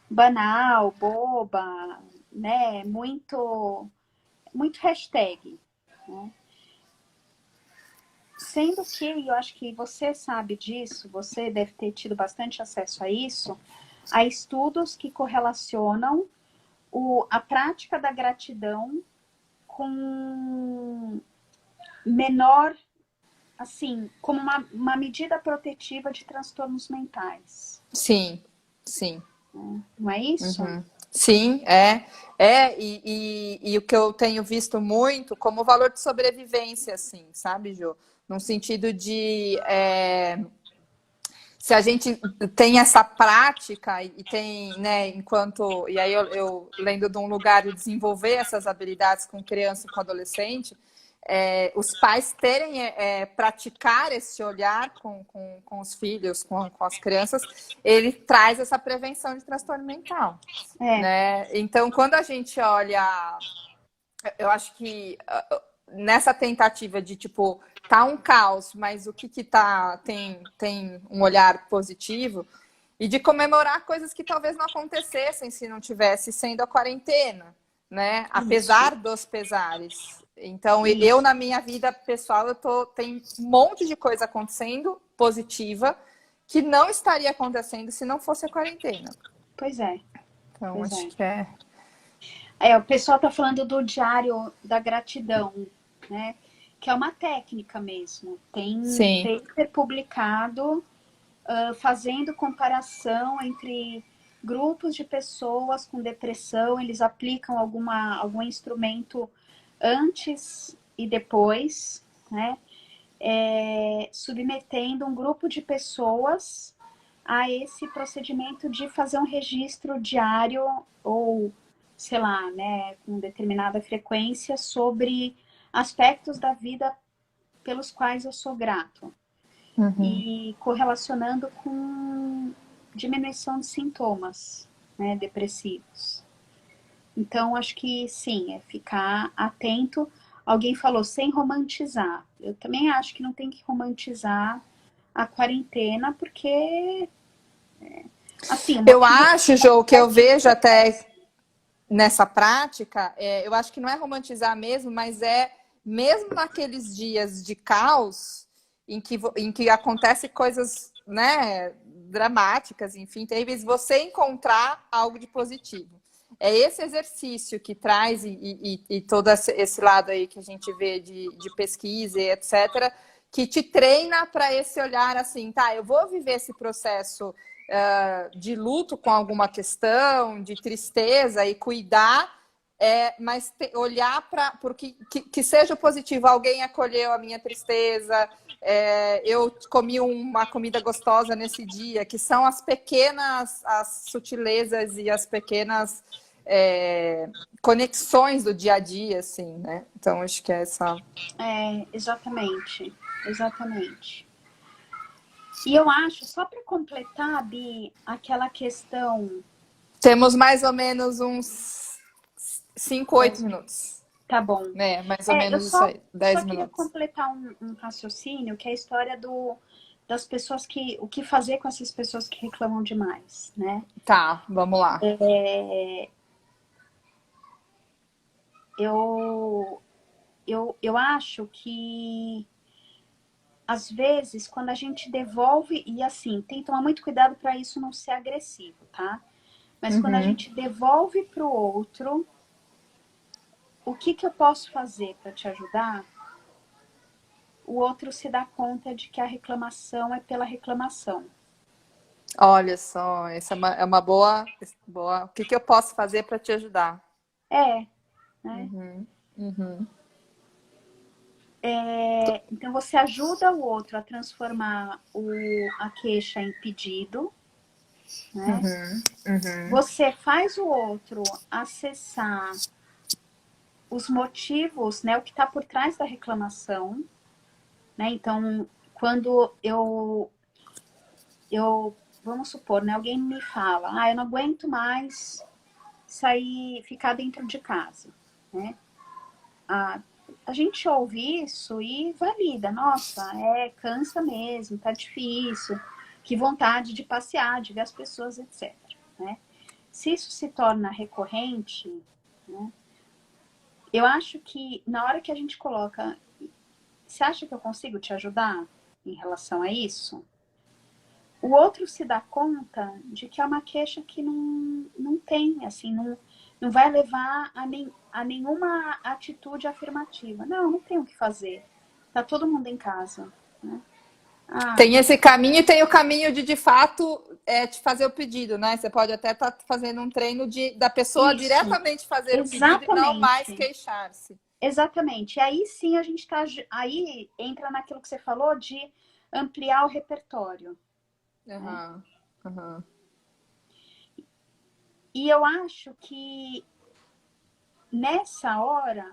banal, boba, né? Muito hashtag, né? Sendo que, eu acho que você sabe disso, você deve ter tido bastante acesso a isso, há estudos que correlacionam a prática da gratidão com menor, assim, como uma medida protetiva de transtornos mentais. Sim, sim. Não é isso? Uhum. Sim, e o que eu tenho visto muito como valor de sobrevivência, assim, sabe, Jô? No sentido de se a gente tem essa prática e tem, né, enquanto. E aí eu lendo de um lugar de desenvolver essas habilidades com criança e com adolescente, os pais terem, praticar esse olhar com os filhos, com as crianças, ele traz essa prevenção de transtorno mental. É, Né? Então, quando a gente olha, eu acho que nessa tentativa de tipo, tá um caos, mas o que tá tem um olhar positivo e de comemorar coisas que talvez não acontecessem se não tivesse sendo a quarentena, né? isso, Apesar dos pesares. Então, eu isso. na minha vida pessoal, tem um monte de coisa acontecendo positiva que não estaria acontecendo se não fosse a quarentena. Pois é, Então, pois acho é. que é. O pessoal está falando do diário da gratidão, né? Que é uma técnica mesmo. Tem Sim. paper publicado fazendo comparação entre grupos de pessoas com depressão, eles aplicam algum instrumento antes e depois, né? Submetendo um grupo de pessoas a esse procedimento de fazer um registro diário ou, sei lá, né, com determinada frequência sobre aspectos da vida pelos quais eu sou grato Uhum. e correlacionando com diminuição de sintomas, né, depressivos. Então, acho que sim, é ficar atento. Alguém falou sem romantizar. Eu também acho que não tem que romantizar a quarentena, porque, assim, o Eu motivo acho, Jô, que é eu vejo acontece. até nessa prática, eu acho que não é romantizar mesmo, mas é mesmo naqueles dias de caos em que acontece coisas, né, dramáticas, enfim, terríveis, você encontrar algo de positivo. É esse exercício que traz e todo esse lado aí que a gente vê de pesquisa e etc., que te treina para esse olhar assim, tá, eu vou viver esse processo de luto com alguma questão, de tristeza e cuidar, mas olhar para que seja positivo. Alguém acolheu a minha tristeza, eu comi uma comida gostosa nesse dia, que são as pequenas, as sutilezas e as pequenas conexões do dia a dia, assim, né? Então, acho que é essa. Exatamente, exatamente. E eu acho, só para completar, Bi, aquela questão. Temos mais ou menos uns 5, 8 10 minutos. Tá bom. Né? Mais ou Eu menos isso só, aí, só 10 queria minutos. completar um raciocínio, que é a história das pessoas que. O que fazer com essas pessoas que reclamam demais, né? Tá, vamos lá. Eu acho que, às vezes, quando a gente devolve, e assim, tem que tomar muito cuidado para isso não ser agressivo, tá? Mas quando a Uhum. gente devolve para o outro, o que eu posso fazer para te ajudar? O outro se dá conta de que a reclamação é pela reclamação. Olha só, essa é uma boa. O que eu posso fazer para te ajudar? É, né? Uhum. Uhum. Então, você ajuda o outro a transformar a queixa em pedido, né? Você faz o outro acessar os motivos, né? O que está por trás da reclamação, né? Então, quando vamos supor, né? Alguém me fala, eu não aguento mais ficar dentro de casa, né? A gente ouve isso e valida, nossa, cansa mesmo, tá difícil, que vontade de passear, de ver as pessoas, etc. Né? Se isso se torna recorrente, né, eu acho que na hora que a gente coloca, você acha que eu consigo te ajudar em relação a isso? O outro se dá conta de que é uma queixa que não tem, assim, não vai levar a nenhuma atitude afirmativa. Não tem o que fazer. Tá todo mundo em casa. Né? Tem esse caminho e tem o caminho de fato, te fazer o pedido, né? Você pode até estar fazendo um treino da pessoa Isso. diretamente fazer o pedido e não mais queixar-se. Exatamente. E aí sim a gente tá. Aí entra naquilo que você falou de ampliar o repertório. Né? E eu acho que nessa hora,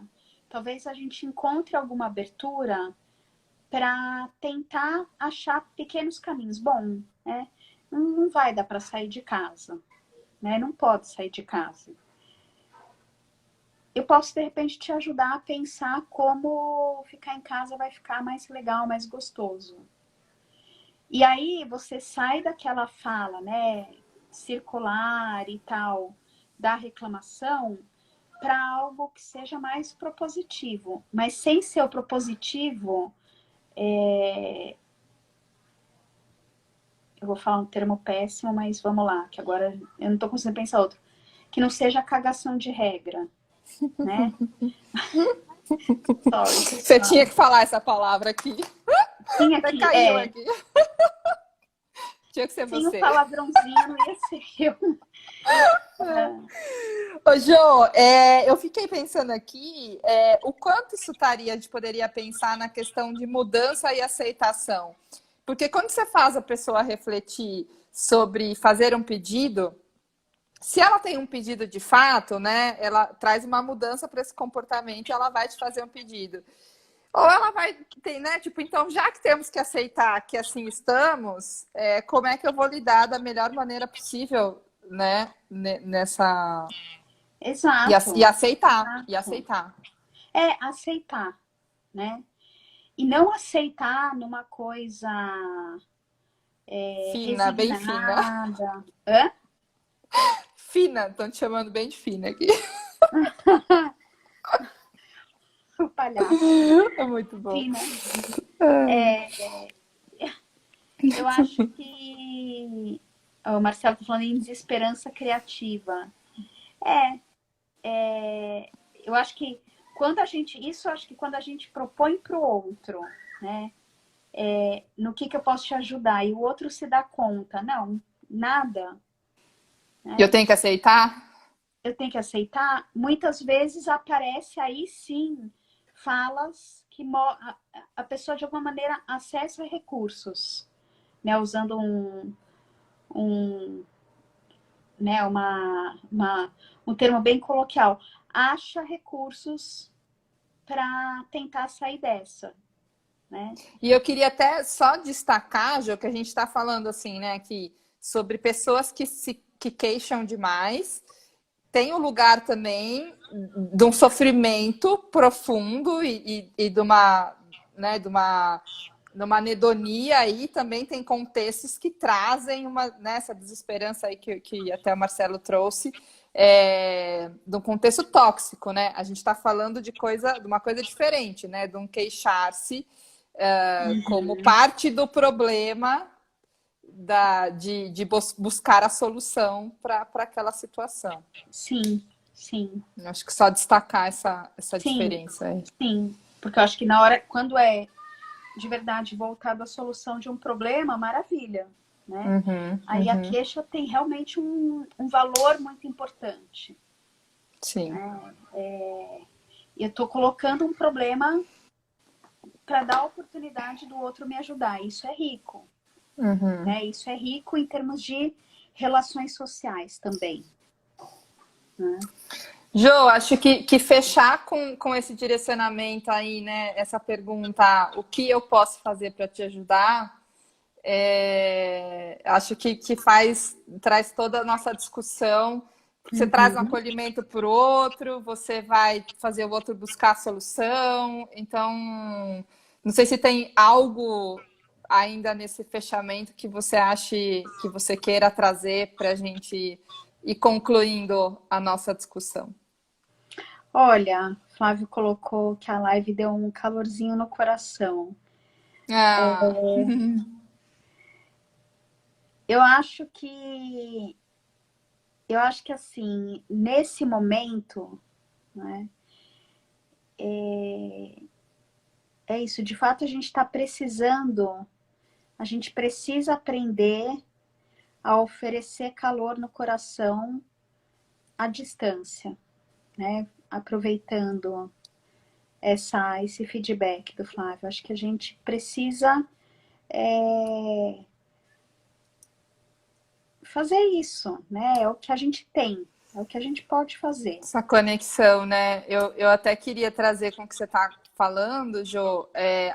talvez a gente encontre alguma abertura para tentar achar pequenos caminhos. Bom, né? Não vai dar para sair de casa, né? Não pode sair de casa. Eu posso, de repente, te ajudar a pensar como ficar em casa vai ficar mais legal, mais gostoso. E aí você sai daquela fala, né, circular e tal, da reclamação, para algo que seja mais propositivo. Mas sem ser o propositivo, eu vou falar um termo péssimo, mas vamos lá, que agora eu não estou conseguindo pensar outro. Que não seja cagação de regra, né? Você tinha que falar essa palavra aqui. Tinha que, caiu aqui. Tinha que ser sem você. um palavrãozinho não ia ser eu. Ô, Jô, eu fiquei pensando aqui o quanto isso a gente poderia pensar na questão de mudança e aceitação. Porque quando você faz a pessoa refletir sobre fazer um pedido, se ela tem um pedido de fato, né, ela traz uma mudança para esse comportamento e ela vai te fazer um pedido. Ou ela vai, né, tipo, então já que temos que aceitar que assim estamos, como é que eu vou lidar da melhor maneira possível, né, nessa... Exato. E aceitar, Exato. e aceitar. Aceitar, né? E não aceitar numa coisa fina, resignada. bem fina. Hã? Fina, estão te chamando bem de fina aqui. O palhaço. É muito bom. Fina. Eu acho que o Marcelo está falando em desesperança criativa. Eu acho que quando a gente propõe para o outro, né? No que eu posso te ajudar? E o outro se dá conta. Não, nada. Né? Eu tenho que aceitar? Eu tenho que aceitar. Muitas vezes aparece aí sim falas que a pessoa de alguma maneira acessa recursos, né? Usando né, um termo bem coloquial. Acha recursos para tentar sair dessa. Né? E eu queria até só destacar, Jô, que a gente está falando assim, né, aqui, sobre pessoas que queixam demais. Tem um lugar também de um sofrimento profundo e de uma, né, de uma anedonia aí, também tem contextos que trazem essa desesperança aí que até o Marcelo trouxe, de um contexto tóxico, né? A gente está falando de uma coisa diferente, né? De um queixar-se como parte do problema de buscar a solução para aquela situação. Sim, sim. Eu acho que só destacar essa sim, diferença aí. Sim, porque eu acho que na hora, quando é de verdade voltado à solução de um problema, maravilha. Né? Aí a queixa tem realmente um valor muito importante. Sim. Eu estou colocando um problema para dar a oportunidade do outro me ajudar. Isso é rico, né? Isso é rico em termos de relações sociais também, né? Jo, acho que fechar com esse direcionamento aí, né? Essa pergunta, o que eu posso fazer para te ajudar? Acho que traz toda a nossa discussão. Você traz um acolhimento para o outro, você vai fazer o outro buscar a solução. Então, não sei se tem algo ainda nesse fechamento que você ache que você queira trazer para a gente ir concluindo a nossa discussão. Olha, Flávio colocou que a live deu um calorzinho no coração. Ah. Eu acho que assim, nesse momento, né, é isso, de fato a gente precisa aprender a oferecer calor no coração à distância, né? Aproveitando esse feedback do Flávio. Acho que a gente precisa fazer isso, né? É o que a gente tem, é o que a gente pode fazer. Essa conexão, né? Eu até queria trazer com o que você está falando, Jo.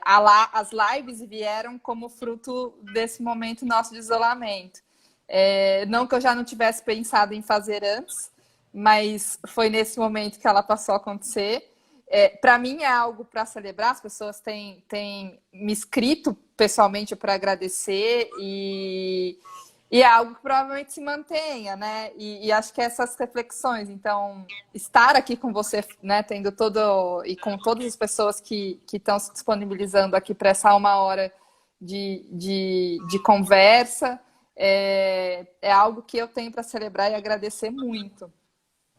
As lives vieram como fruto desse momento nosso de isolamento. Não que eu já não tivesse pensado em fazer antes, mas foi nesse momento que ela passou a acontecer. Para mim é algo para celebrar, as pessoas têm me escrito pessoalmente para agradecer e é algo que provavelmente se mantenha, né? E acho que essas reflexões, então, estar aqui com você, né, tendo e com todas as pessoas que estão se disponibilizando aqui para essa 1 hora de conversa, é algo que eu tenho para celebrar e agradecer muito,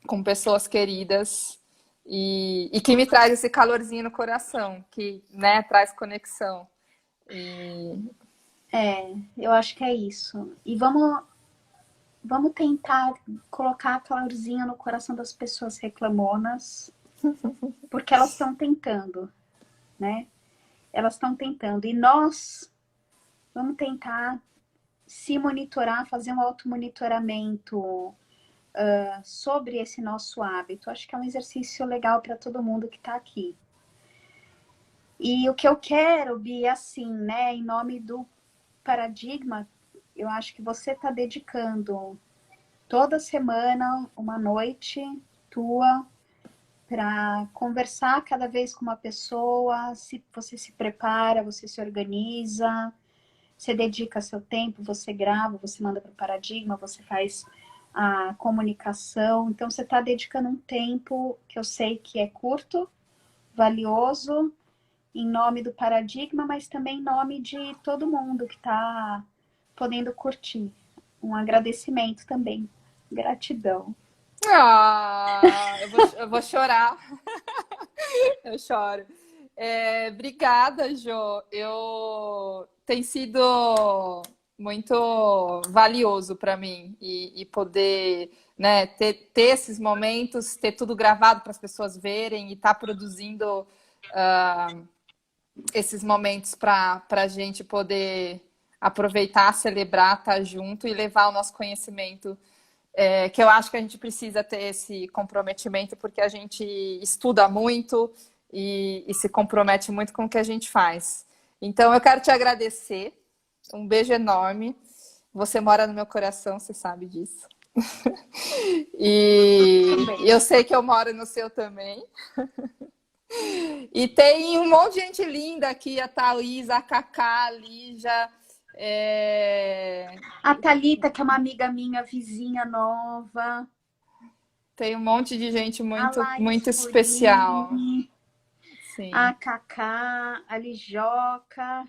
com pessoas queridas e que me traz esse calorzinho no coração, que, né, traz conexão. Eu acho que é isso. E vamos tentar colocar calorzinho no coração das pessoas reclamonas, porque elas estão tentando, né? Elas estão tentando. E nós vamos tentar se monitorar, fazer um automonitoramento sobre esse nosso hábito. Acho que é um exercício legal para todo mundo que está aqui. E o que eu quero, Bia, assim, né, em nome do Paradigma, eu acho que você está dedicando toda semana uma noite tua para conversar cada vez com uma pessoa, se você se prepara, você se organiza, você dedica seu tempo, você grava, você manda para o Paradigma, você faz a comunicação. Então, você está dedicando um tempo que eu sei que é curto, valioso, em nome do Paradigma, mas também em nome de todo mundo que está podendo curtir. Um agradecimento também. Gratidão. Eu vou chorar. Eu choro. Obrigada, Jo. Tem sido muito valioso para mim e poder, né, ter esses momentos, ter tudo gravado para as pessoas verem e estar produzindo esses momentos para a gente poder aproveitar, celebrar, estar junto e levar o nosso conhecimento. Que eu acho que a gente precisa ter esse comprometimento porque a gente estuda muito e se compromete muito com o que a gente faz. Então, eu quero te agradecer. Um beijo enorme. Você mora no meu coração, você sabe disso. E eu sei que eu moro no seu também. E tem um monte de gente linda aqui, a Thaís, a Cacá, a Lígia. A Thalita, que é uma amiga minha, vizinha nova. Tem um monte de gente muito, Laís muito Purini, especial. Sim. A Cacá, a Lijoca.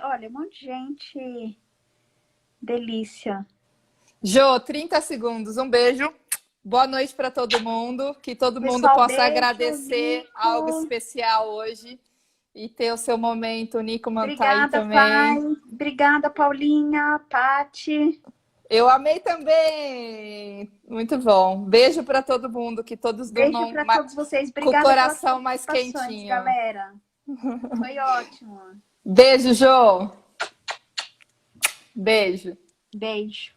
Olha, um monte de gente. Delícia. Jo, 30 segundos. Um beijo. Boa noite para todo mundo. Que todo mundo possa agradecer algo especial hoje. E ter o seu momento. O Nico Mantai Obrigada, também. pai. Obrigada, Paulinha, Pati. Eu amei também. Muito bom. Beijo para todo mundo, que todos Beijo durmam para todos vocês. com o Obrigada pelas coração mais participações, quentinho. galera. Foi ótimo. Beijo, Jô. Beijo. Beijo.